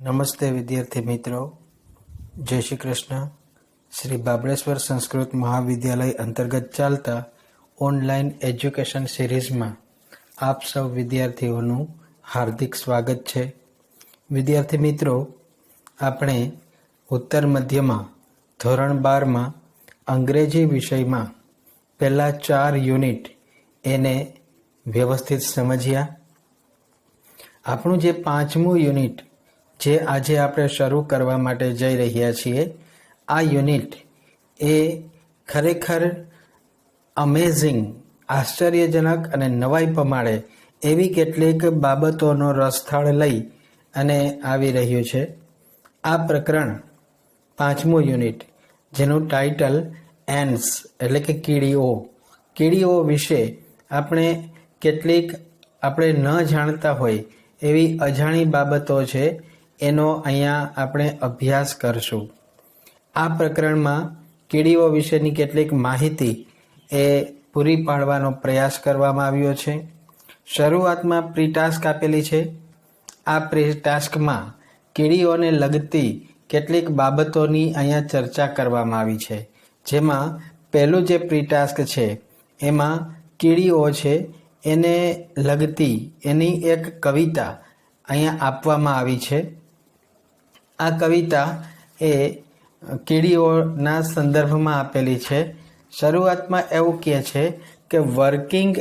નમસ્તે વિદ્યાર્થી મિત્રો, જય શ્રી કૃષ્ણ. શ્રી બાબળેશ્વર સંસ્કૃત મહાવિદ્યાલય અંતર્ગત ચાલતા ઓનલાઈન એજ્યુકેશન સિરીઝમાં આપ સૌ વિદ્યાર્થીઓનું હાર્દિક સ્વાગત છે. વિદ્યાર્થી મિત્રો, આપણે ઉત્તર મધ્યમાં ધોરણ 12માં અંગ્રેજી વિષયમાં પહેલાં 4 યુનિટ એને વ્યવસ્થિત સમજ્યા. આપણું જે 5મું યુનિટ જે આજે આપણે શરૂ કરવા માટે જઈ રહ્યા છીએ, આ યુનિટ એ ખરેખર અમેઝિંગ, આશ્ચર્યજનક અને નવાઈ પમાડે એવી કેટલીક બાબતોનો રસથાળ લઈ અને આવી રહ્યું છે. આ પ્રકરણ 5મું યુનિટ, જેનું ટાઇટલ એન્ટ્સ એટલે કે કીડીઓ વિશે આપણે કેટલીક આપણે ન જાણતા હોય એવી અજાણી બાબતો છે, એનો અહીંયા આપણે અભ્યાસ કરશું. આ પ્રકરણમાં કીડીઓ વિશેની કેટલીક માહિતી એ પૂરી પાડવાનો પ્રયાસ કરવામાં આવ્યો છે. શરૂઆતમાં પ્રી ટાસ્ક આપેલી છે. આ પ્રી ટાસ્કમાં કીડીઓને લગતી કેટલીક બાબતોની અહીંયા ચર્ચા કરવામાં આવી છે. જેમાં પહેલું જે પ્રી ટાસ્ક છે એમાં કીડીઓ છે એને લગતી એની એક કવિતા અહીંયા આપવામાં આવી છે. આ કવિતા એ કીડીઓના સંદર્ભમાં આપેલી છે. શરૂઆતમાં એવું કહે છે કે વર્કિંગ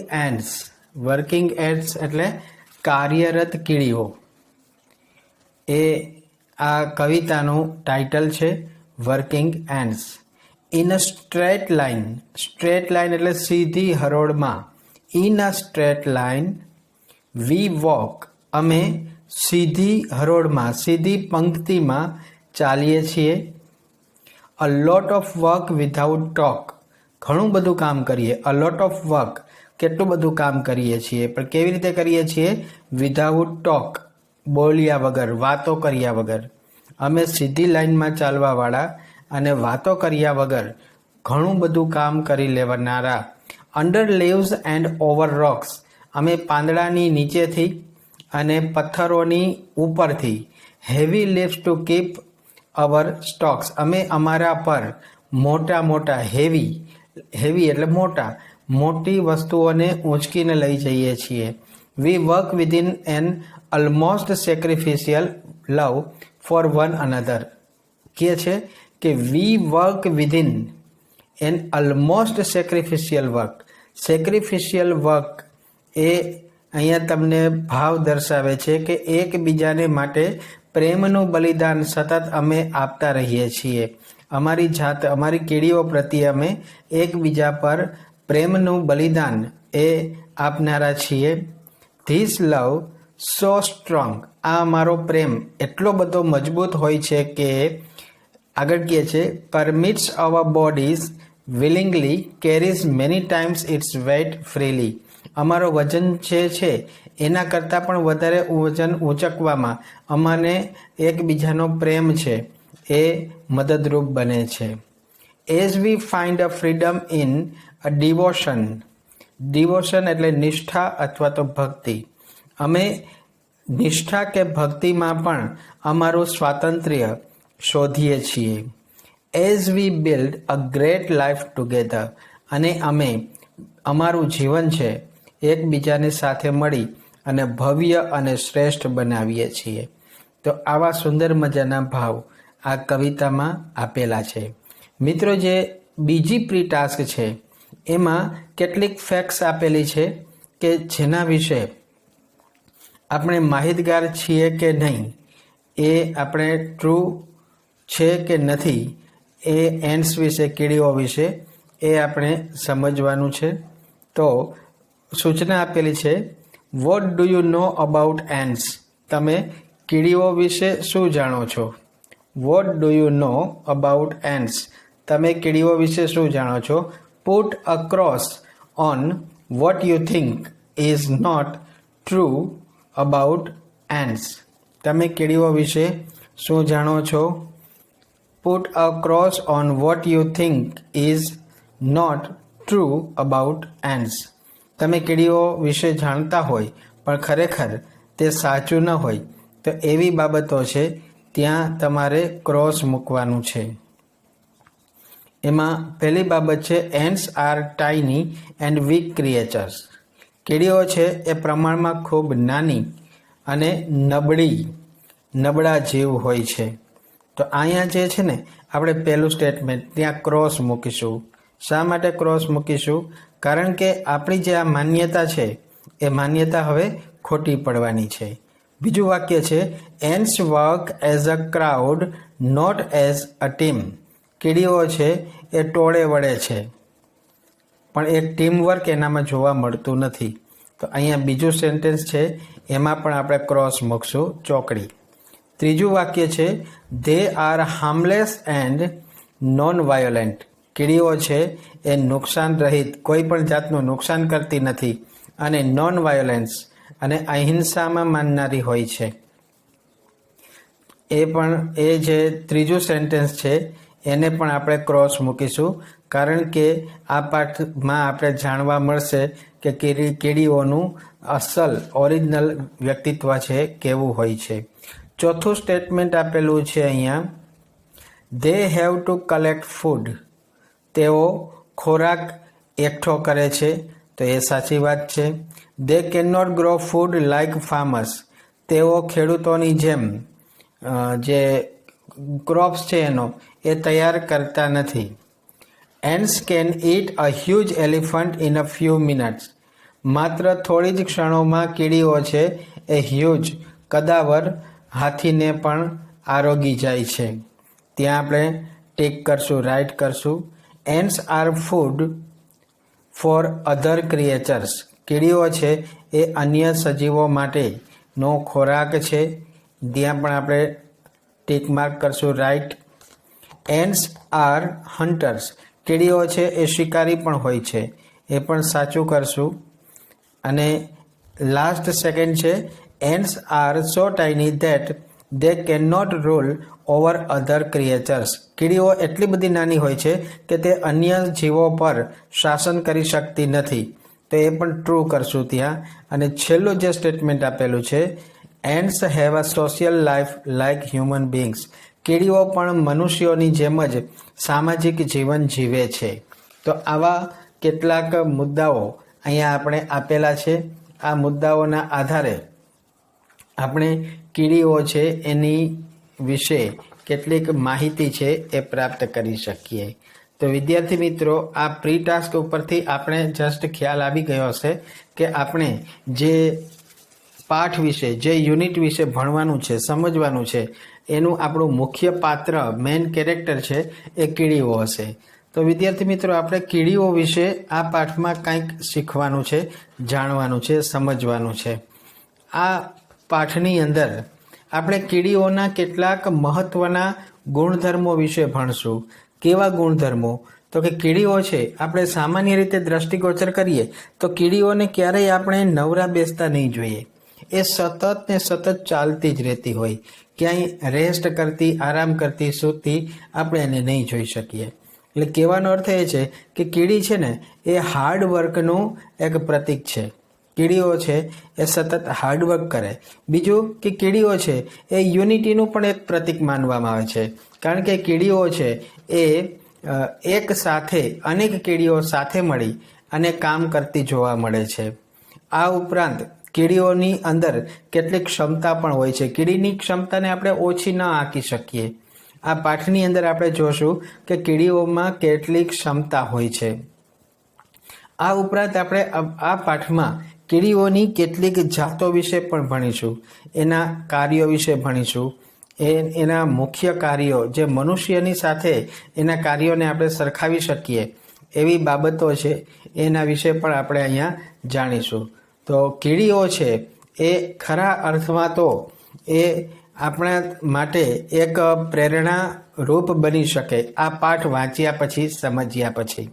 એન્ટ્સ એટલે કાર્યરત કીડીઓ. એ આ કવિતાનું ટાઇટલ છે working ants. In a straight line એટલે સીધી હરોળમાં. In a straight line we walk, અમે સીધી હરોળમાં, સીધી પંક્તિમાં ચાલીએ છીએ. A lot of work without talk, ઘણું બધું કામ કરીએ. અ લોટ ઓફ વર્ક, કેટલું બધું કામ કરીએ છીએ, પણ કેવી રીતે કરીએ છીએ? વિધાઉટ ટોક, બોલ્યા વગર, વાતો કર્યા વગર. અમે સીધી લાઈનમાં ચાલવાવાળા અને વાતો કર્યા વગર ઘણું બધું કામ કરી લેવાનારા. Under leaves and over rocks, અમે પાંદડાની નીચેથી અને પથ્થરોની ઉપરથી. Heavy leaves to keep our stocks, અમે અમારા પર મોટા હેવી એટલે મોટી વસ્તુઓને ઊંચકીને લઈ જઈએ છીએ. We work within an almost sacrificial love for one another. કહે છે કે we work within an almost sacrificial work એ અહીંયા તમને ભાવ દર્શાવે છે કે એકબીજાને માટે પ્રેમનું બલિદાન સતત અમે આપતા રહીએ છીએ. અમારી કીડીઓ પ્રત્યે અમે એકબીજા પર પ્રેમનું બલિદાન એ આપનારા છીએ. ધીસ લવ સો સ્ટ્રોંગ, આ અમારો પ્રેમ એટલો બધો મજબૂત હોય છે કે આગળ કહે છે permits our bodies willingly carries many times its weight freely. અમારો વજન છે એના કરતાં પણ વધારે વજન ઊંચકવામાં અમને એકબીજાનો પ્રેમ છે એ મદદરૂપ બને છે. As V find a freedom in a devotion એટલે નિષ્ઠા અથવા તો ભક્તિ. અમે નિષ્ઠા કે ભક્તિમાં પણ અમારું સ્વાતંત્ર્ય શોધીએ છીએ. As V build a great life together, અને અમે અમારું જીવન છે એકબીજાની સાથે મળી અને ભવ્ય અને શ્રેષ્ઠ બનાવીએ છીએ. તો આવા સુંદર મજાના ભાવ આ કવિતામાં આપેલા છે. મિત્રો, જે બીજી પ્રી ટાસ્ક છે એમાં કેટલીક ફેક્ટ્સ આપેલી છે કે જેના વિશે આપણે માહિતગાર છીએ કે નહીં, એ આપણે ટ્રુ છે કે નથી, એ એન્ટ્સ વિશે, કીડીઓ વિશે એ આપણે સમજવાનું છે. તો સૂચના આપેલી છે, what do you know about ants, તમે કીડીઓ વિશે શું જાણો છો? What do you know about ants, તમે કીડીઓ વિશે શું જાણો છો? Put a cross on what you think is not true about ants. તમે કીડીઓ વિશે શું જાણો છો? Put a cross on what you think is not true about ants. તમે કીડીઓ વિશે જાણતા હોય પણ ખરેખર તે સાચું ન હોય તો એવી બાબતો છે ત્યાં તમારે ક્રોસ મૂકવાનું છે. એમાં પહેલી બાબત છે ants are tiny and weak creatures. કીડીઓ છે એ પ્રમાણમાં ખૂબ નાની અને નબળા જીવ હોય છે. તો અહીંયા જે છે ને આપણે પહેલું સ્ટેટમેન્ટ ત્યાં ક્રોસ મૂકીશું. શા માટે ક્રોસ મૂકીશું? કારણ કે આપણી જે આ માન્યતા છે એ માન્યતા હવે ખોટી પડવાની છે. બીજું વાક્ય છે ants work as a crowd not as a team. કીડીઓ છે એ ટોળે વળે છે પણ એક ટીમ વર્ક એનામાં જોવા મળતું નથી. તો અહીંયા બીજું સેન્ટેન્સ છે એમાં પણ આપણે ક્રોસ મૂકશું, ચોકડી. ત્રીજું વાક્ય છે they are harmless and non વાયોલેન્ટ. કીડીઓ છે એ નુકસાન રહિત, કોઈ પણ જાતનું નુકસાન કરતી નથી અને નોન વાયોલેન્સ અને અહિંસામાં માનનારી હોય છે. એ જે ત્રીજું સેન્ટેન્સ છે એને પણ આપણે ક્રોસ મૂકીશું, કારણ કે આ પાઠમાં આપણે જાણવા મળશે કે કીડીઓનું અસલ ઓરિજિનલ વ્યક્તિત્વ છે કેવું હોય છે. ચોથું સ્ટેટમેન્ટ આપેલું છે અહીંયા they have to collect food. તેઓ ખોરાક એકઠો કરે છે, તો એ સાચી વાત છે. They can not grow food like farmers. તેઓ ખેડૂતોની જેમ જે ક્રોપ્સ છે એનો એ તૈયાર કરતા નથી. Ants can it a huge elephant in a few minutes. માત્ર થોડી જ ક્ષણોમાં કીડીઓ છે એ હ્યુજ કદાવર હાથીને પણ આરોગી જાય છે. ત્યાં આપણે ટીક કરશું, રાઇટ કરશું. Ants are food for other creatures. કીડીઓ છે એ અન્ય સજીવો માટેનો ખોરાક છે. ત્યાં પણ આપણે ટીક માર્ક કરશું, રાઇટ. Ants are hunters. કીડીઓ છે એ શિકારી પણ હોય છે, એ પણ સાચું કરશું. અને લાસ્ટ સેકન્ડ છે ants are so tiny that they can not rule over other creatures. કીડીઓ એટલી બધી નાની હોય છે કે તે અન્ય જીવો પર શાસન કરી શકતી નથી, તો એ પણ ટ્રુ કરશું ત્યાં. અને છેલ્લું જે સ્ટેટમેન્ટ આપેલું છે ants have a social life like human beings. કીડીઓ પણ મનુષ્યોની જેમ જ સામાજિક જીવન જીવે છે. તો આવા કેટલાક મુદ્દાઓ અહીંયા આપણે આપેલા છે. આ મુદ્દાઓના આધારે આપણે કીડીઓ છે એની વિશે કેટલીક માહિતી છે એ પ્રાપ્ત કરી શકીએ. તો વિદ્યાર્થી મિત્રો, આ પ્રી ટાસ્ક ઉપરથી આપણે જસ્ટ ખ્યાલ આવી ગયો હશે કે આપણે જે પાઠ વિશે, જે યુનિટ વિશે ભણવાનું છે, સમજવાનું છે, એનું આપણું મુખ્ય પાત્ર, મેઇન કેરેક્ટર છે એ કીડીઓ હશે. તો વિદ્યાર્થી મિત્રો, આપણે કીડીઓ વિશે આ પાઠમાં કંઈક શીખવાનું છે, જાણવાનું છે, સમજવાનું છે. આ પાઠની અંદર આપણે કીડીઓના કેટલાક મહત્વના ગુણધર્મો વિશે ભણશું. કેવા ગુણધર્મો? તો કે કીડીઓ છે આપણે સામાન્ય રીતે દ્રષ્ટિગોચર કરીએ તો કીડીઓને ક્યારેય આપણે નવરા બેસતા નહીં જોઈએ. એ સતત ને સતત ચાલતી જ રહેતી હોય. ક્યાંય રેસ્ટ કરતી, આરામ કરતી, સૂતી આપણે એને નહીં જોઈ શકીએ. એટલે કહેવાનો અર્થ એ છે કે કીડી છે ને એ હાર્ડવર્કનું એક પ્રતીક છે. કીડીઓ છે એ સતત હાર્ડવર્ક કરે. બીજું કે કીડીઓ છે એ યુનિટીનું પણ એક પ્રતીક માનવામાં આવે છે, કારણ કે કીડીઓ છે એ એક સાથે અનેક કીડીઓ સાથે મળી અને કામ કરતી જોવા મળે છે. આ ઉપરાંત કીડીઓની અંદર કેટલીક ક્ષમતા પણ હોય છે. કીડીની ક્ષમતાને આપણે ઓછી ન આંકી શકીએ. આ પાઠની અંદર આપણે જોશું કે કીડીઓમાં કેટલીક ક્ષમતા હોય છે. આ ઉપરાંત આપણે આ પાઠમાં કીડીઓની કેટલીક જાતો વિશે પણ ભણીશું. એના કાર્યો વિશે ભણીશું. એના મુખ્ય કાર્યો જે મનુષ્યની સાથે એના કાર્યોને આપણે સરખાવી શકીએ એવી બાબતો છે, એના વિશે પણ આપણે અહીંયા જાણીશું. તો કીડીઓ છે એ ખરા અર્થમાં તો એ આપણા માટે એક પ્રેરણા રૂપ બની શકે આ પાઠ વાંચ્યા પછી, સમજ્યા પછી.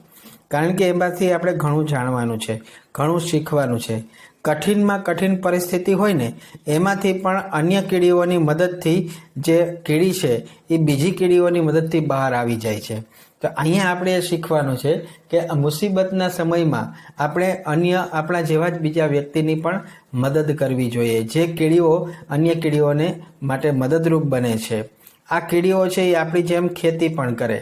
કારણ કે એમાંથી આપણે ઘણું જાણવાનું છે, ઘણું શીખવાનું છે. કઠિનમાં કઠિન પરિસ્થિતિ હોય ને એમાંથી પણ અન્ય કીડીઓની મદદથી જે કીડી છે એ બીજી કીડીઓની મદદથી બહાર આવી જાય છે. તો અહીંયા આપણે એ શીખવાનું છે કે મુસીબતના સમયમાં આપણે અન્ય આપણા જેવા જ બીજા વ્યક્તિની પણ મદદ કરવી જોઈએ, જે કીડીઓ અન્ય કીડીઓને માટે મદદરૂપ બને છે. આ કીડીઓ છે એ આપણી જેમ ખેતી પણ કરે.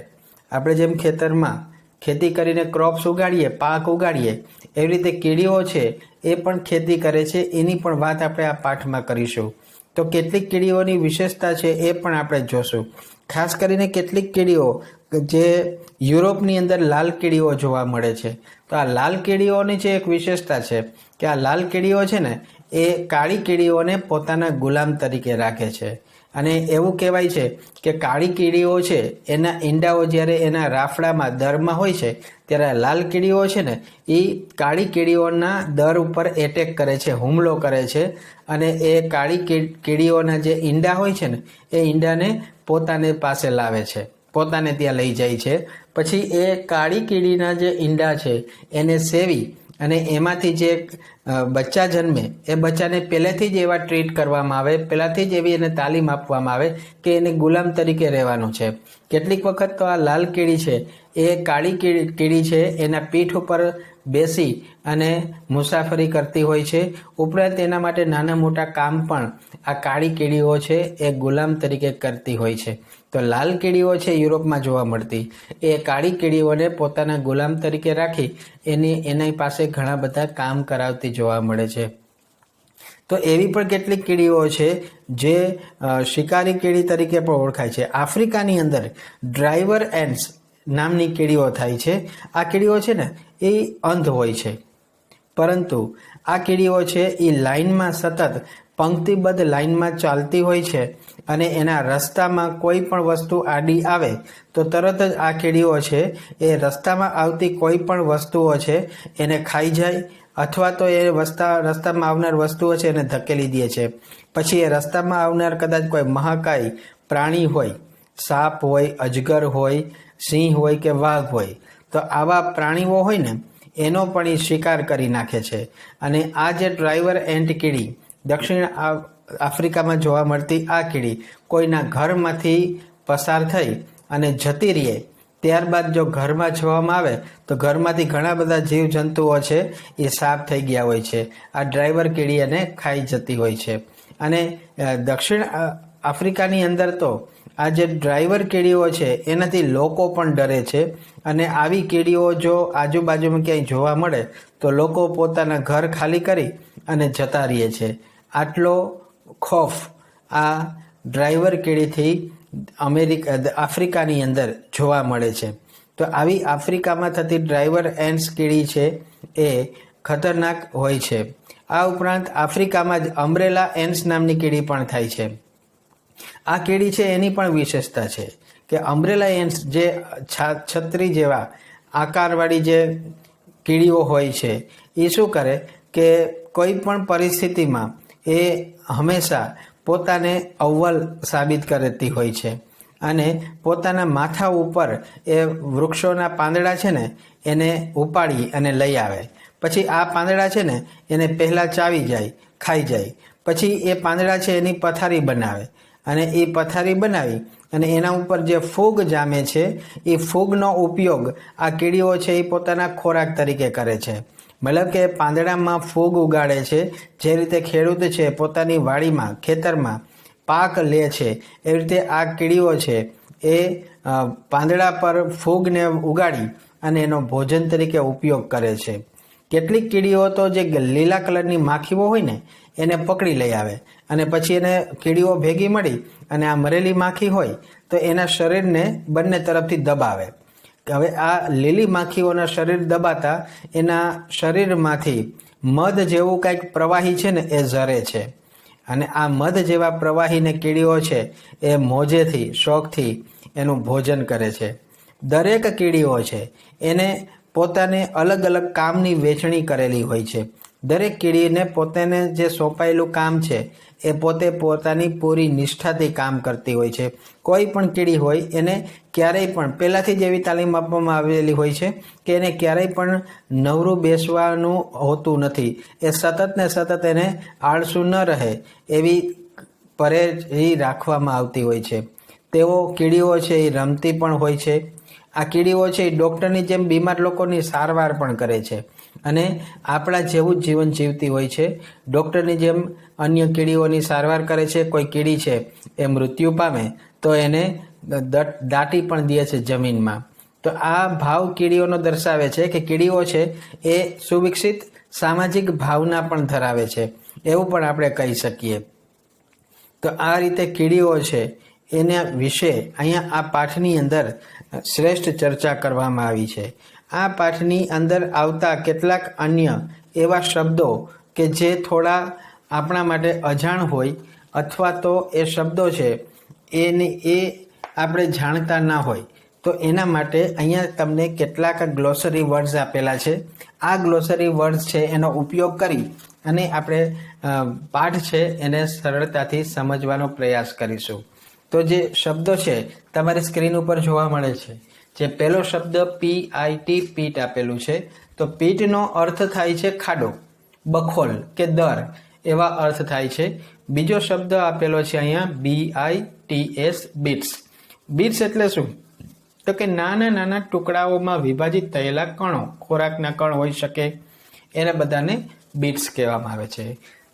આપણે જેમ ખેતરમાં ખેતી કરીને ક્રોપ્સ ઉગાડીએ, પાક ઉગાડીએ, એવી રીતે કીડીઓ છે એ પણ ખેતી કરે છે. એની પણ વાત આપણે આ પાઠમાં કરીશું. તો કેટલીક કીડીઓની વિશેષતા છે એ પણ આપણે જોશું. ખાસ કરીને કેટલીક કીડીઓ જે યુરોપની અંદર લાલ કીડીઓ જોવા મળે છે. તો આ લાલ કીડીઓની જે એક વિશેષતા છે કે આ લાલ કીડીઓ છે ને એ કાળી કીડીઓને પોતાના ગુલામ તરીકે રાખે છે. અને એવું કહેવાય છે કે કાળી કીડીઓ છે એના ઈંડાઓ જ્યારે એના રાફડામાં દરમાં હોય છે ત્યારે લાલ કીડીઓ છે ને એ કાળી કીડીઓના દર ઉપર એટેક કરે છે, હુમલો કરે છે. અને એ કાળી કીડીઓના જે ઈંડા હોય છે ને એ ઈંડાને પોતાને પાસે લાવે છે, પોતાને ત્યાં લઈ જાય છે. પછી એ કાળી કીડીના જે ઈંડા છે એને સેવી અને એમાંથી જે બચ્ચા જન્મે એ બચ્ચાને પહેલેથી જ એવા ટ્રીટ કરવામાં આવે, પહેલાંથી જ એવી એને તાલીમ આપવામાં આવે કે એને ગુલામ તરીકે રહેવાનું છે. કેટલીક વખત તો આ લાલ કીડી છે એ કાળી કીડી છે એના પીઠ ઉપર બેસી અને મુસાફરી કરતી હોય છે. ઉપરાંત એના માટે નાના મોટા કામ પણ આ કાળી કીડીઓ છે એ ગુલામ તરીકે કરતી હોય છે. તો લાલ કીડીઓ છે યુરોપમાં જોવા મળતી, એ કાળી કીડીઓને પોતાના ગુલામ તરીકે રાખી એની પાસે ઘણા બધા કામ કરાવતી જોવા મળે છે. તો એવી પણ કેટલીક કીડીઓ છે જે શિકારી કીડી તરીકે પણ ઓળખાય છે. આફ્રિકાની અંદર ડ્રાઈવર એન્ટ્સ નામની કીડીઓ થાય છે. આ કીડીઓ છે ને એ અંધ હોય છે, પરંતુ આ કીડીઓ છે એ લાઇનમાં સતત પંક્તિબદ્ધ લાઇનમાં ચાલતી હોય છે. અને એના રસ્તામાં કોઈ પણ વસ્તુ આડી આવે તો તરત જ આ કીડીઓ છે એ રસ્તામાં આવતી કોઈ પણ વસ્તુઓ છે એને ખાઈ જાય, અથવા તો એ રસ્તામાં આવનાર વસ્તુઓ છે એને ધકેલી દે છે. પછી એ રસ્તામાં આવનાર કદાચ કોઈ મહાકાય પ્રાણી હોય, સાપ હોય, અજગર હોય, સિંહ હોય કે વાઘ હોય, તો આવા પ્રાણીઓ હોય ને એનો પણ એ શિકાર કરી નાખે છે. અને આ જે ડ્રાઈવર એન્ટ કીડી દક્ષિણ આફ્રિકામાં જોવા મળતી આ કીડી કોઈના ઘરમાંથી પસાર થઈ અને જતી રહે, ત્યારબાદ જો ઘરમાં જોવામાં આવે તો ઘરમાંથી ઘણા બધા જીવજંતુઓ છે એ સાફ થઈ ગયા હોય છે. આ ડ્રાઈવર કીડી એને ખાઈ જતી હોય છે. અને દક્ષિણ આફ્રિકાની અંદર તો આ જે ડ્રાઈવર કીડીઓ છે એનાથી લોકો પણ ડરે છે. અને આવી કીડીઓ જો આજુબાજુમાં ક્યાંય જોવા મળે તો લોકો પોતાના ઘર ખાલી કરી અને જતા રહે છે. આટલો ખોફ આ ડ્રાઈવર કીડીથી આફ્રિકાની અંદર જોવા મળે છે. તો આવી આફ્રિકામાં થતી ડ્રાઈવર એન્ટ્સ કીડી છે એ ખતરનાક હોય છે. આ ઉપરાંત આફ્રિકામાં જ અમ્બ્રેલા એન્ટ્સ નામની કીડી પણ થાય છે. આ કીડી છે એની પણ વિશેષતા છે કે અમ્બ્રેલા એન્ટ્સ જે છત્રી જેવા આકારવાળી જે કીડીઓ હોય છે એ શું કરે કે કોઈ પણ પરિસ્થિતિમાં એ હંમેશા પોતાને અવ્વલ સાબિત કરતી હોય છે. અને પોતાના માથા ઉપર એ વૃક્ષોના પાંદડા છે ને એને ઉપાડી અને લઈ આવે. પછી આ પાંદડા છે ને એને પહેલાં ચાવી જાય, ખાઈ જાય. પછી એ પાંદડા છે એની પથારી બનાવે અને એ પથારી બનાવી અને એના ઉપર જે ફૂગ જામે છે એ ફૂગનો ઉપયોગ આ કીડીઓ છે એ પોતાના ખોરાક તરીકે કરે છે. મતલબ કે પાંદડામાં ફૂગ ઉગાડે છે. જે રીતે ખેડૂત છે પોતાની વાડીમાં ખેતરમાં પાક લે છે, એવી રીતે આ કીડીઓ છે એ પાંદડા પર ફૂગને ઉગાડી અને એનો ભોજન તરીકે ઉપયોગ કરે છે. કેટલીક કીડીઓ તો જે લીલા કલરની માખીઓ હોય ને એને પકડી લઈ આવે અને પછી એને કીડીઓ ભેગી મળી અને આ મરેલી માખી હોય તો એના શરીરને બંને તરફથી દબાવે. હવે આ લીલી માખીઓના શરીર દબાતા એના શરીરમાંથી મધ જેવું કંઈક પ્રવાહી છે ને એ ઝરે છે. અને આ મધ જેવા પ્રવાહીને કીડીઓ છે એ મોજેથી શોખથી એનું ભોજન કરે છે. દરેક કીડીઓ છે એને પોતાને અલગ અલગ કામની વહેંચણી કરેલી હોય છે. દરેક કીડીને પોતાને જે સોંપાયેલું કામ છે એ પોતે પોતાની પૂરી નિષ્ઠાથી કામ કરતી હોય છે. કોઈ પણ કીડી હોય એને ક્યારેય પણ પહેલાંથી જ એવી તાલીમ આપવામાં આવેલી હોય છે કે એને ક્યારેય પણ નવરું બેસવાનું હોતું નથી. એ સતત ને સતત એને આળસુ ન રહે એવી પરેજ રાખવામાં આવતી હોય છે. તેઓ કીડીઓ છે એ રમતી પણ હોય છે આ કીડીઓ છે એ ડૉક્ટરની જેમ બીમાર લોકોની સારવાર પણ કરે છે અને આપણા જેવું જ જીવન જીવતી હોય છે. ડૉક્ટરની જેમ અન્ય કીડીઓની સારવાર કરે છે. કોઈ કીડી છે એ મૃત્યુ પામે તો એને દાટી પણ દે છે જમીનમાં. તો આ ભાવ કીડીઓનો દર્શાવે છે કે કીડીઓ છે એ સુવિકસિત સામાજિક ભાવના પણ ધરાવે છે, એવું પણ આપણે કહી શકીએ. તો આ રીતે કીડીઓ છે એના વિશે અહીંયા આ પાઠની અંદર શ્રેષ્ઠ ચર્ચા કરવામાં આવી છે. આ પાઠની અંદર આવતા કેટલાક અન્ય એવા શબ્દો કે જે થોડા આપણા માટે અજાણ હોય અથવા તો એ શબ્દો છે એ આપણે જાણતા ના હોય, તો એના માટે અહીંયા તમને કેટલાક ગ્લોસરી વર્ડ્સ આપેલા છે. આ ગ્લોસરી વર્ડ્સ છે એનો ઉપયોગ કરી અને આપણે પાઠ છે એને સરળતાથી સમજવાનો પ્રયાસ કરીશું. તો જે શબ્દો છે તમારી સ્ક્રીન ઉપર જોવા મળે છે. જે પહેલો શબ્દ PIT પીટ આપેલું છે, તો પીટનો અર્થ થાય છે ખાડો, બખોલ કે દર એવા અર્થ થાય છે. બીજો શબ્દ આપેલો છે અહીંયા BITS બીટ્સ. બીટ્સ એટલે શું? તો કે નાના નાના ટુકડાઓમાં વિભાજિત થયેલા કણો, ખોરાકના કણ હોઈ શકે, એને બધાને બીટ્સ કહેવામાં આવે છે.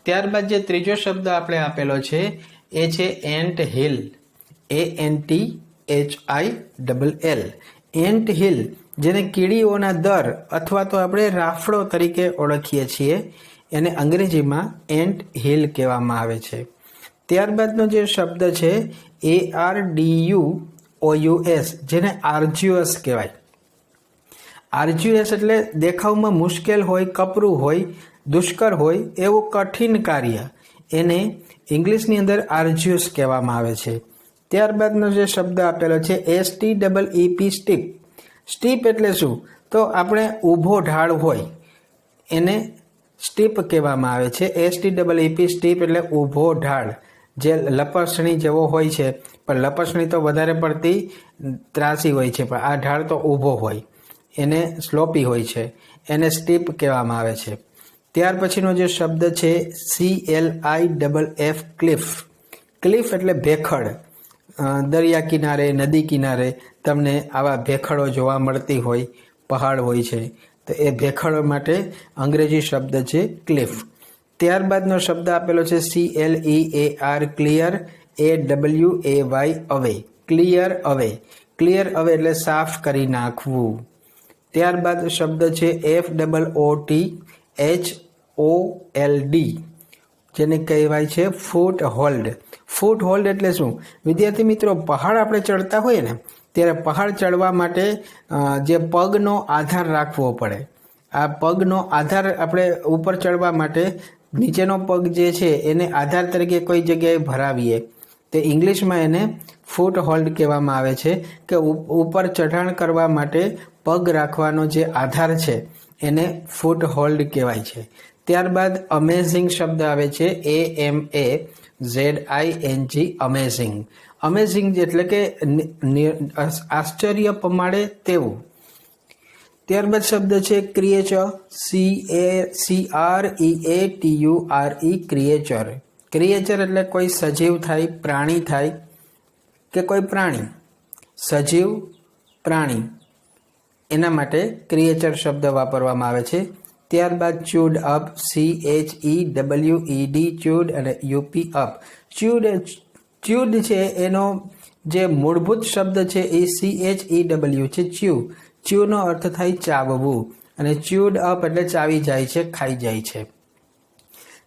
ત્યારબાદ જે ત્રીજો શબ્દ આપણે આપેલો છે એ છે ant hill, ANTHILL. Ant hill જેને કીડીઓના દર અથવા તો આપણે રાફડો તરીકે ઓળખીએ છીએ, એને અંગ્રેજીમાં એન્ટ હિલ કહેવામાં આવે છે. ત્યારબાદનો જે શબ્દ છે ARDUOUS, જેને આર્જ્યુઅસ કહેવાય. આર્જ્યુઅસ એટલે દેખાવમાં મુશ્કેલ હોય, કપરું હોય, દુષ્કર હોય એવું કઠિન કાર્ય, એને ઇંગ્લિશની અંદર આર્જ્યુઅસ કહેવામાં આવે છે. ત્યારબાદનો જે શબ્દ આપેલો છે STEEP સ્ટીપ. સ્ટીપ એટલે શું? તો આપણે ઊભો ઢાળ હોય એને સ્ટીપ કહેવામાં આવે છે. STEEP સ્ટીપ એટલે ઊભો ઢાળ, જે લપસણી જેવો હોય છે, પણ લપસણી તો વધારે પડતી ત્રાસી હોય છે, પણ આ ઢાળ તો ઊભો હોય, એને સ્લોપી હોય છે, એને સ્ટીપ કહેવામાં આવે છે. ત્યાર પછીનો જે શબ્દ છે CLIFF ક્લિફ. ક્લિફ એટલે ભેખડ. દરિયા કિનારે, નદી કિનારે તમને આવા ભેખડો જોવા મળતી હોય, પહાડ હોય છે, તો એ ભેખડો માટે અંગ્રેજી શબ્દ છે ક્લિફ. ત્યારબાદનો શબ્દ આપેલો છે CLEAR ક્લિયર, AWAY અવે. ક્લિયર અવે. ક્લિયર અવે એટલે સાફ કરી નાખવું. ત્યારબાદ શબ્દ છે FOOTHOLD, જેને કહેવાય છે ફૂટ હોલ્ડ. ફૂટ હોલ્ડ એટલે શું? વિદ્યાર્થી મિત્રો, પહાડ આપણે ચડતા હોઈએ ને ત્યારે પહાડ ચડવા માટે જે પગનો આધાર રાખવો પડે. આ પગનો આધાર આપણે ઉપર ચડવા માટે નીચેનો પગ જે છે એને આધાર તરીકે કોઈ જગ્યાએ ભરાવીએ, તે ઇંગ્લિશમાં એને ફૂટ હોલ્ડ કહેવામાં આવે છે. કે ઉપર ચઢાણ કરવા માટે પગ રાખવાનો જે આધાર છે એને ફૂટ હોલ્ડ કહેવાય છે. ત્યારબાદ અમેઝિંગ શબ્દ આવે છે AMAZING, અમેઝિંગ. અમેઝિંગ એટલે કે આશ્ચર્ય પમાડે તેવું. ત્યારબાદ શબ્દ છે ક્રિએચર, CREATURE ક્રિએચર. ક્રિએચર એટલે કોઈ સજીવ થાય, પ્રાણી થાય કે કોઈ પ્રાણી, સજીવ પ્રાણી, એના માટે ક્રિએચર શબ્દ વાપરવામાં આવે છે. ત્યારબાદ ચ્યુડ અપ, CHEWED ચ્યુડ અને UP અપ. ચ્યુડ છે એનો જે મૂળભૂત શબ્દ છે એ CHEW છે, ચ્યુ. ચ્યુનો અર્થ થાય ચાવવું, અને ચ્યુડ અપ એટલે ચાવી જાય છે, ખાઈ જાય છે.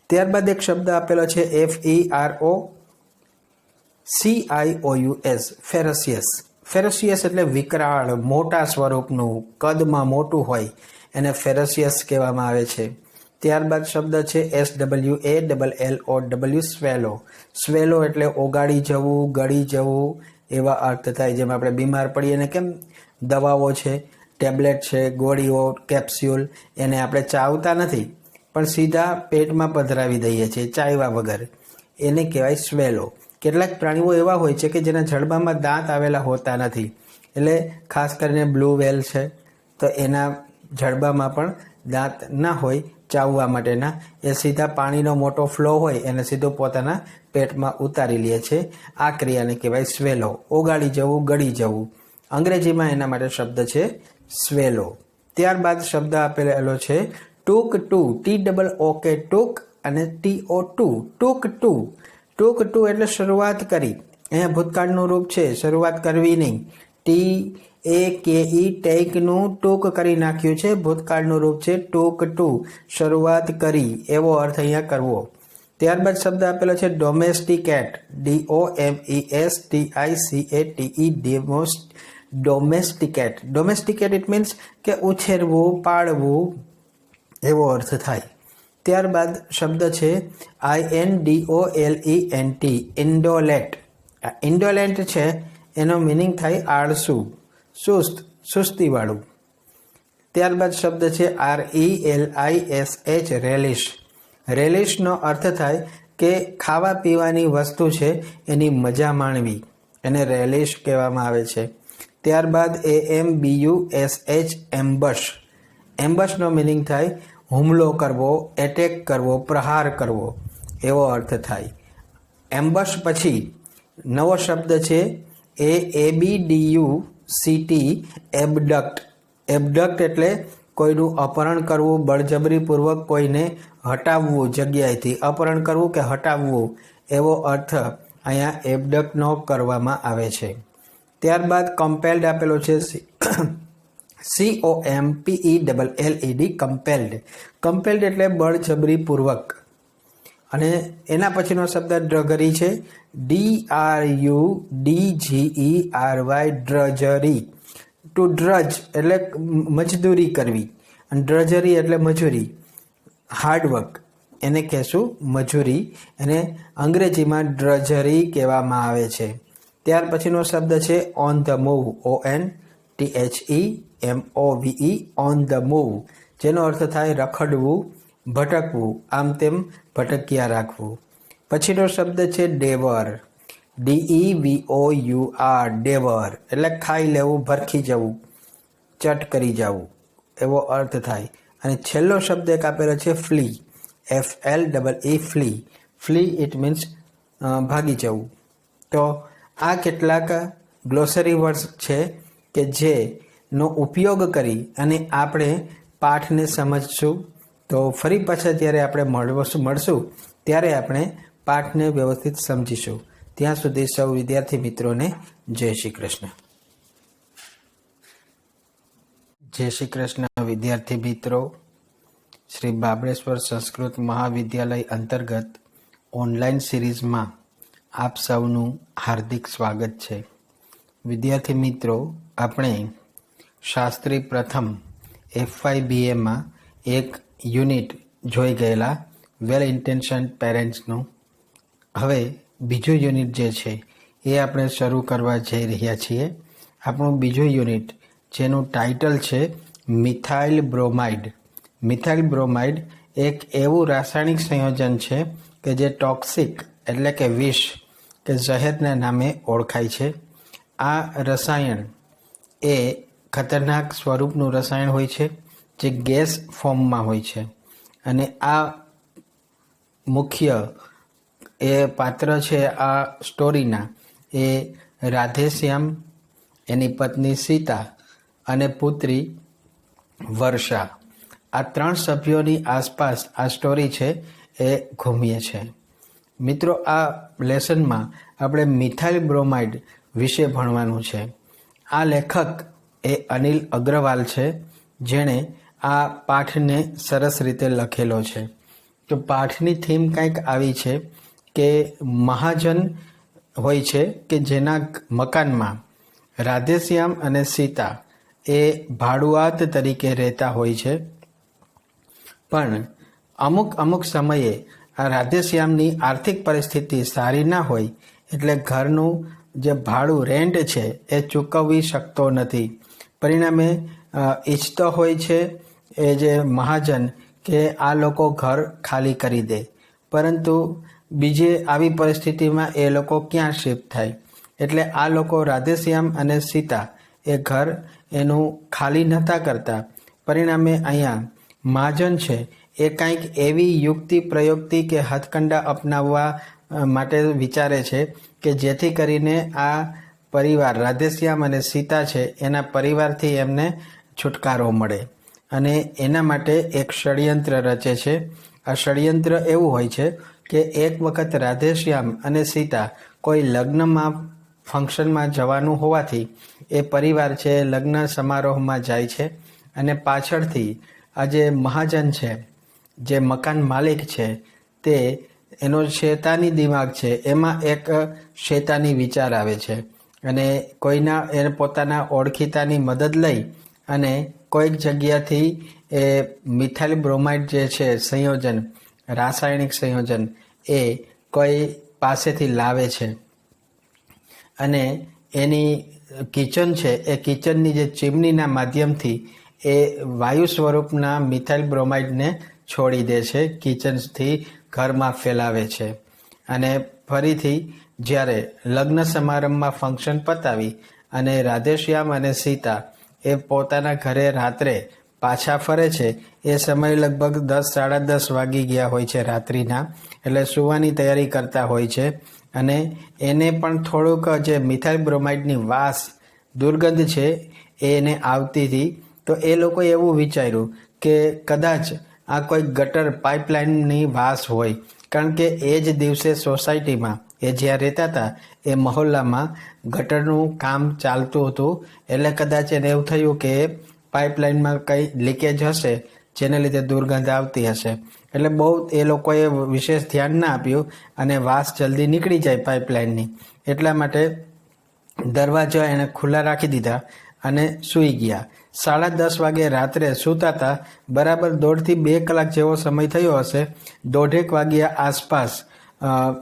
ત્યારબાદ એક શબ્દ આપેલો છે FEROCIOUS, ફેરસિયસ. ફેરસિયસ એટલે વિકરાળ, મોટા સ્વરૂપનું, કદમાં મોટું હોય, એને ફેરસિયસ કહેવામાં આવે છે. ત્યારબાદ શબ્દ છે SWALLOW, સ્વેલો. સ્વેલો એટલે ઓગાળી જવું, ગળી જવું એવા અર્થ થાય. જેમ આપણે બીમાર પડીએ ને કેમ દવાઓ છે, ટેબ્લેટ છે, ગોળીઓ, કેપ્સ્યુલ, એને આપણે ચાવતા નથી પણ સીધા પેટમાં પધરાવી દઈએ છીએ ચાવ્યા વગર, એને કહેવાય સ્વેલો. કેટલાક પ્રાણીઓ એવા હોય છે કે જેના જડબામાં દાંત આવેલા હોતા નથી, એટલે ખાસ કરીને બ્લુ વેલ છે, તો એના જડબામાં પણ દાંત ના હોય ચાવવા માટેના, એ સીધા પાણીનો મોટો ફ્લો હોય એને સીધું પોતાના પેટમાં ઉતારી લે છે. આ ક્રિયાને કહેવાય સ્વેલો, ઓગાળી જવું, ગળી જવું. અંગ્રેજીમાં એના માટે શબ્દ છે સ્વેલો. ત્યારબાદ શબ્દ આપેલો છે ટૂક ટુ, TOOK ટૂક અને TO2 ટૂક ટુ. ટૂક ટુ એટલે શરૂઆત કરી. અહીંયા ભૂતકાળનું રૂપ છે, શરૂઆત કરવી નહીં. TAKE ટેકનું ટૂંક કરી નાખ્યું છે, ભૂતકાળનું રૂપ છે ટૂક ટુ, શરૂઆત કરી એવો અર્થ અહીંયા કરવો. ત્યારબાદ શબ્દ આપેલો છે ડોમેસ્ટિકેટ, DOMESTICATE, ડોમેસ્ટિકેટ. ડોમેસ્ટિકેટ ઇટ મીન્સ કે ઉછેરવું, પાળવું એવો અર્થ થાય. ત્યારબાદ શબ્દ છે INDOLENT, ઇન્ડોલેટ. ઇન્ડોલેન્ટ છે એનો મિનિંગ થાય આળસુ, સુસ્ત, સુસ્તીવાળું. ત્યારબાદ શબ્દ છે RELISH, રેલિશ. રેલિશનો અર્થ થાય કે ખાવા પીવાની વસ્તુ છે એની મજા માણવી, એને રેલિશ કહેવામાં આવે છે. ત્યારબાદ AMBUSH, એમ્બશ. એમ્બશનો મિનિંગ થાય હુમલો કરવો, એટેક કરવો, પ્રહાર કરવો એવો અર્થ થાય. એમ્બશ પછી નવો શબ્દ છે ABDUCT, એબડક્ટ. એબડક્ટ એટલે કોઈનું અપહરણ કરવું, બળજબરીપૂર્વક કોઈને હટાવવું, જગ્યાએથી અપહરણ કરવું કે હટાવવું એવો અર્થ અહીંયા એબડક્ટનો કરવામાં આવે છે. ત્યારબાદ કમ્પેલ્ડ આપેલો છે COMPELLED, કમ્પેલ્ડ. કમ્પેલ્ડ એટલે બળજબરીપૂર્વક. અને એના પછીનો શબ્દ ડ્રગરી છે, DRUDGERY, ડ્રજરી. ટુ ડ્રજ એટલે મજદૂરી કરવી, અને ડ્રજરી એટલે મજૂરી, હાર્ડવર્ક, એને કહેશું મજૂરી. એને અંગ્રેજીમાં ડ્રજરી કહેવામાં આવે છે. ત્યાર પછીનો શબ્દ છે on the move, ONTHEMOVE, on the move, જેનો અર્થ થાય રખડવું, ભટકવું, આમ તેમ ભટક્યા રાખવું. પછીનો શબ્દ છે ડેવર, DEVOUR, ડેવર એટલે ખાઈ લેવું, ભરખી જવું, ચટ કરી જવું એવો અર્થ થાય. અને છેલ્લો શબ્દ એક આપેલો છે flea, FLEE, flea. Flea it means ભાગી જવું. તો આ કેટલાક ગ્લોસરી વર્ડ્સ છે કે જેનો ઉપયોગ કરી અને આપણે પાઠને સમજશું. તો ફરી પાછા જ્યારે આપણે મળશું ત્યારે આપણે પાઠને વ્યવસ્થિત સમજીશું. ત્યાં સુધી સૌ વિદ્યાર્થી મિત્રોને જય શ્રી કૃષ્ણ. જય શ્રી કૃષ્ણ વિદ્યાર્થી મિત્રો. શ્રી બાબળેશ્વર સંસ્કૃત મહાવિદ્યાલય અંતર્ગત ઓનલાઈન સિરીઝમાં આપ સૌનું હાર્દિક સ્વાગત છે. વિદ્યાર્થી મિત્રો, આપણે શાસ્ત્રી પ્રથમ FYBAમાં એક યુનિટ જોઈ ગયેલા, વેલ ઇન્ટેન્શન પેરેન્ટ્સનું. હવે બીજું યુનિટ જે છે એ આપણે શરૂ કરવા જઈ રહ્યા છીએ. આપણું બીજું યુનિટ જેનું ટાઇટલ છે મિથાઇલ બ્રોમાઇડ. મિથાઇલ બ્રોમાઇડ એક એવું રાસાયણિક સંયોજન છે કે જે ટોક્સિક એટલે કે વિષ કે ઝહેરના નામે ઓળખાય છે. આ રસાયણ એ ખતરનાક સ્વરૂપનું રસાયણ હોય છે જે ગેસ ફોર્મમાં હોય છે. અને આ મુખ્ય એ પાત્ર છે આ સ્ટોરીના એ રાધેશ્યામ, એની પત્ની સીતા અને પુત્રી વર્ષા, આ 3 સભ્યોની આસપાસ આ સ્ટોરી છે એ ઘૂમીએ છે. મિત્રો, આ લેસનમાં આપણે મિથાઇલ બ્રોમાઇડ વિશે ભણવાનું છે. આ લેખક એ અનિલ અગ્રવાલ છે, જેણે આ પાઠને સરસ રીતે લખેલો છે. તો પાઠની થીમ કંઈક આવી છે કે મહાજન હોય છે કે જેના મકાનમાં રાધેશ્યામ અને સીતા એ ભાડુઆત તરીકે રહેતા હોય છે. પણ અમુક સમયે આ રાધેશ્યામની આર્થિક પરિસ્થિતિ સારી ના હોય એટલે ઘરનું જે ભાડું રેન્ટ છે એ ચૂકવવી શકતો નથી. પરિણામે ઈચ્છતો હોય છે એ જે મહાજન કે આ લોકો ઘર ખાલી કરી દે, પરંતુ બીજે આવી પરિસ્થિતિમાં એ લોકો ક્યાં શિફ્ટ થાય? એટલે આ લોકો રાધેશ્યામ અને સીતા એ ઘર એનું ખાલી નહોતા કરતા. પરિણામે અહીંયા મહાજન છે એ કંઈક એવી યુક્તિ પ્રયુક્તિ કે હથકંડા અપનાવવા માટે વિચારે છે કે જેથી કરીને આ પરિવાર રાધેશ્યામ અને સીતા છે એના પરિવારથી એમને છુટકારો મળે અને એના માટે એક ષડયંત્ર રચે છે. આ ષડયંત્ર એવું હોય છે કે એક વખત રાધેશ્યામ અને સીતા કોઈ લગ્નમાં ફંક્શનમાં જવાનું હોવાથી એ પરિવાર છે લગ્ન સમારોહમાં જાય છે અને પાછળથી આ જે મહાજન છે, જે મકાન માલિક છે, તે એનો શેતાની દિમાગ છે એમાં એક શેતાની વિચાર આવે છે અને કોઈના એને પોતાના ઓળખીતાની મદદ લઈ અને કોઈક જગ્યાથી એ મિથાઇલ બ્રોમાઇડ જે છે સંયોજન, રાસાયણિક સંયોજન એ કોઈ પાસેથી લાવે છે અને એની કિચન છે એ કિચનની જે ચીમનીના માધ્યમથી એ વાયુ સ્વરૂપના મિથાઇલ બ્રોમાઇડને છોડી દે છે, કિચનથી ઘરમાં ફેલાવે છે અને ફરીથી જ્યારે લગ્ન સમારંભમાં ફંક્શન પતાવી અને રાધેશ્યામ અને સીતા એ પોતાના ઘરે રાત્રે પાછા ફરે છે એ સમય લગભગ 10-10:30 વાગી ગયા હોય છે રાત્રિના, એટલે સૂવાની તૈયારી કરતા હોય છે અને એને પણ થોડુંક જે મિથાઇલ બ્રોમાઇડની વાસ દુર્ગંધ છે એને આવતી હતી. તો એ લોકોએ એવું વિચાર્યું કે કદાચ આ કોઈ ગટર પાઇપલાઇનની વાસ હોય, કારણ કે એ જ દિવસે સોસાયટીમાં એ જ્યાં રહેતા હતા એ મહોલ્લામાં ગટરનું કામ ચાલતું હતું, એટલે કદાચ એને એવું થયું કે પાઇપલાઇનમાં કંઈ લીકેજ હશે જેને લીધે દુર્ગંધ આવતી હશે. એટલે બહુ એ લોકોએ વિશેષ ધ્યાન ના આપ્યું અને વાસ જલ્દી નીકળી જાય પાઇપલાઇનની, એટલા માટે દરવાજા એણે ખુલ્લા રાખી દીધા અને સૂઈ ગયા. 10:30 વાગે રાત્રે સૂતા હતા, બરાબર 1.5 થી 2 કલાક જેવો સમય થયો હશે. 1:30 વાગ્યા આસપાસ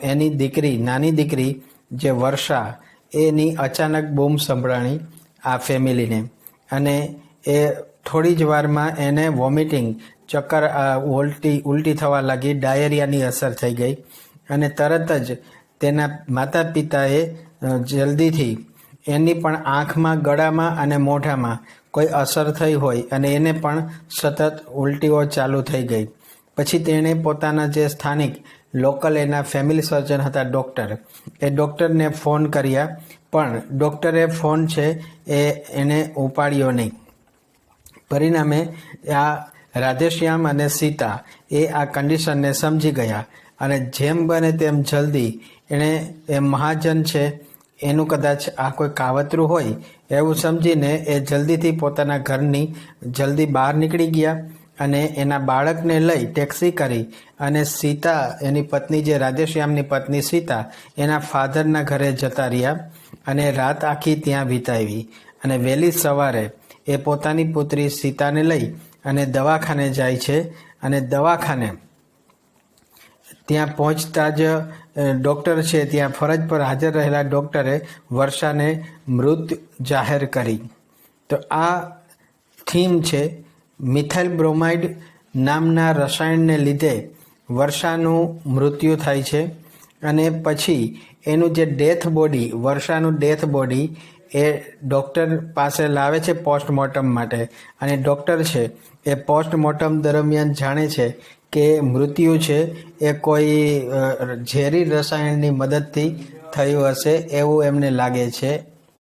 એની દીકરી, નાની દીકરી જે વર્ષા, એની અચાનક બૂમ સંભળાણી આ ફેમિલીને અને એ થોડી જ વારમાં એને વોમિટિંગ, ચક્કર, ઉલટી થવા લાગી, ડાયેરિયાની અસર થઈ ગઈ અને તરત જ તેના માતા પિતાએ જલ્દીથી એની પણ આંખમાં, ગળામાં અને મોઢામાં કોઈ અસર થઈ હોય અને એને પણ સતત ઉલટીઓ ચાલુ થઈ ગઈ. પછી તેણે પોતાના જે સ્થાનિક લોકલ એના ફેમિલી સર્જન હતા ડૉક્ટર, એ ડૉક્ટરને ફોન કર્યા, પણ ડૉક્ટરે ફોન છે એને ઉપાડ્યો નહીં. પરિણામે આ રાધેશ્યામ અને સીતા એ આ કન્ડિશનને સમજી ગયા અને જેમ બને તેમ જલ્દી એણે એ મહાજન છે એનું કદાચ આ કોઈ કાવતરું હોય એવું સમજીને એ જલ્દીથી પોતાના ઘરની જલ્દી બહાર નીકળી ગયા અને એના બાળકને લઈ ટેક્સી કરી અને સીતા, એની પત્ની જે રાધેશ્યામની પત્ની સીતા, એના ફાધરના ઘરે જતા રહ્યા અને રાત આખી ત્યાં વિતાવી અને વહેલી સવારે એ પોતાની પુત્રી સીતાને લઈ અને દવાખાને જાય છે અને દવાખાને ત્યાં પહોંચતા જ ડૉક્ટર છે ત્યાં ફરજ પર હાજર રહેલા ડૉક્ટરે વર્ષાને મૃત જાહેર કરી. તો આ થીમ છે. મિથાઇલ બ્રોમાઇડ નામના રસાયણને લીધે વર્ષાનું મૃત્યુ થાય છે અને પછી એનું જે ડેથ બોડી, વર્ષાનું ડેથ બોડી એ ડૉક્ટર પાસે લાવે છે પોસ્ટમોર્ટમ માટે અને ડૉક્ટર છે એ પોસ્ટમોર્ટમ દરમિયાન જાણે છે કે મૃત્યુ છે એ કોઈ ઝેરી રસાયણની મદદથી થયું હશે એવું એમને લાગે છે.